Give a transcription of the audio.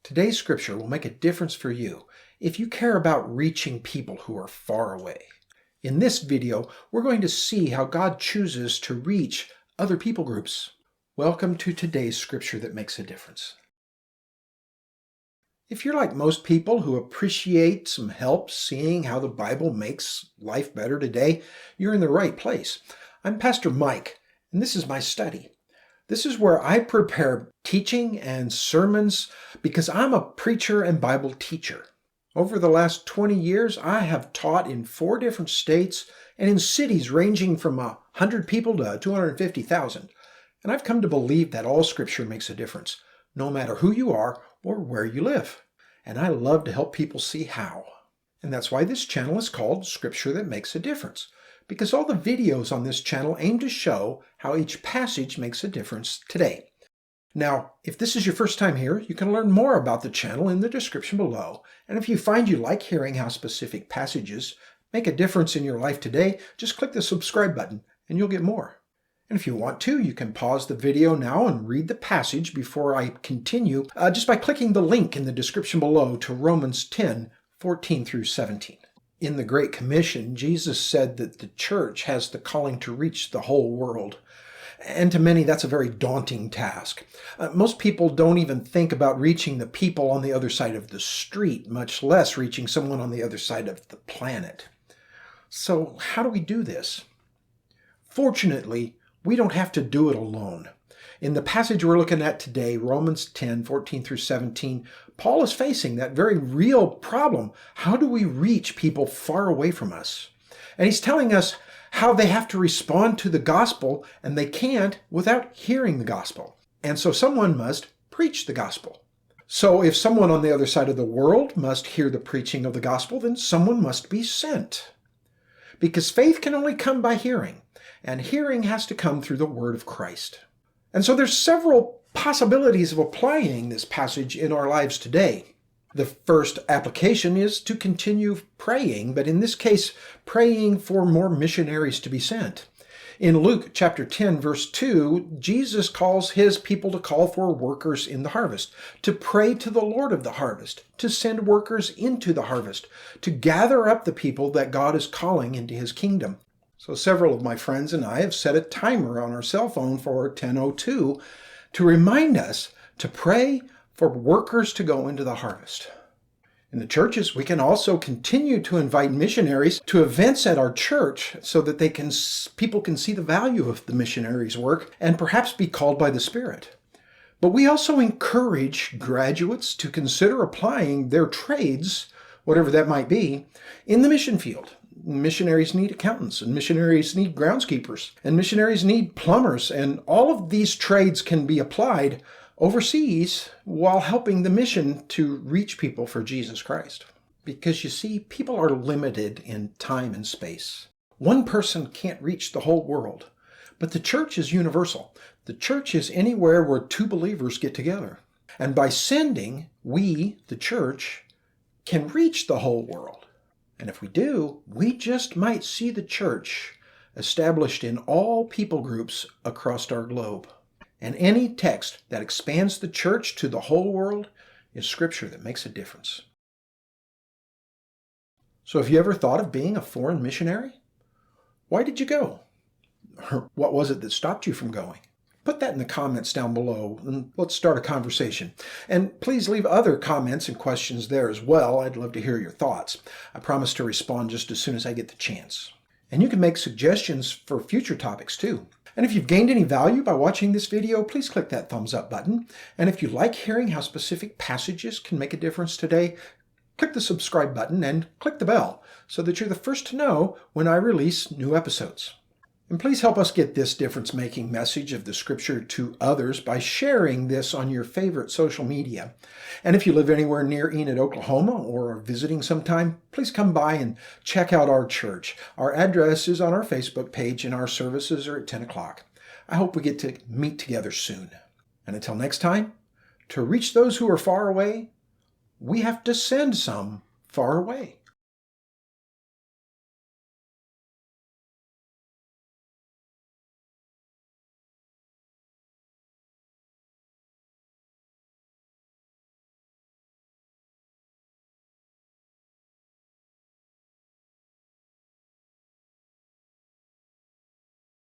Today's scripture will make a difference for you if you care about reaching people who are far away. In this video, we're going to see how God chooses to reach other people groups. Welcome to today's scripture that makes a difference. If you're like most people who appreciate some help seeing how the Bible makes life better today, you're in the right place. I'm Pastor Mike, and this is my study. This is where I prepare teaching and sermons because I'm a preacher and Bible teacher. Over the last 20 years, I have taught in 4 different states and in cities ranging from 100 people to 250,000. And I've come to believe that all Scripture makes a difference, no matter who you are or where you live. And I love to help people see how. And that's why this channel is called Scripture That Makes a Difference, because all the videos on this channel aim to show how each passage makes a difference today. Now, if this is your first time here, you can learn more about the channel in the description below. And if you find you like hearing how specific passages make a difference in your life today, just click the subscribe button and you'll get more. And if you want to, you can pause the video now and read the passage before I continue just by clicking the link in the description below to Romans 10:14 through 17. In the Great Commission, Jesus said that the church has the calling to reach the whole world. And to many, that's a very daunting task. Most people don't even think about reaching the people on the other side of the street, much less reaching someone on the other side of the planet. So how do we do this? Fortunately, we don't have to do it alone. In the passage we're looking at today, Romans 10:14 through 17, Paul is facing that very real problem. How do we reach people far away from us? And he's telling us how they have to respond to the gospel, and they can't without hearing the gospel. And so someone must preach the gospel. So if someone on the other side of the world must hear the preaching of the gospel, then someone must be sent. Because faith can only come by hearing, and hearing has to come through the word of Christ. And so there's several possibilities of applying this passage in our lives today. The first application is to continue praying, but in this case, praying for more missionaries to be sent. In Luke chapter 10, verse 2, Jesus calls his people to call for workers in the harvest, to pray to the Lord of the harvest, to send workers into the harvest, to gather up the people that God is calling into his kingdom. So several of my friends and I have set a timer on our cell phone for 10:02 to remind us to pray for workers to go into the harvest. In the churches, we can also continue to invite missionaries to events at our church so that people can see the value of the missionaries' work and perhaps be called by the Spirit. But we also encourage graduates to consider applying their trades, whatever that might be, in the mission field. Missionaries need accountants, and missionaries need groundskeepers, and missionaries need plumbers, and all of these trades can be applied overseas while helping the mission to reach people for Jesus Christ. Because you see, people are limited in time and space. One person can't reach the whole world, but the church is universal. The church is anywhere where 2 believers get together. And by sending, we, the church, can reach the whole world. And if we do, we just might see the church established in all people groups across our globe. And any text that expands the church to the whole world is Scripture that makes a difference. So have you ever thought of being a foreign missionary? Why did you go? Or what was it that stopped you from going? Put that in the comments down below and let's start a conversation. And please leave other comments and questions there as well. I'd love to hear your thoughts. I promise to respond just as soon as I get the chance. And you can make suggestions for future topics too. And if you've gained any value by watching this video, please click that thumbs up button. And if you like hearing how specific passages can make a difference today, click the subscribe button and click the bell so that you're the first to know when I release new episodes. And please help us get this difference-making message of the Scripture to others by sharing this on your favorite social media. And if you live anywhere near Enid, Oklahoma, or are visiting sometime, please come by and check out our church. Our address is on our Facebook page and our services are at 10 o'clock. I hope we get to meet together soon. And until next time, to reach those who are far away, we have to send some far away.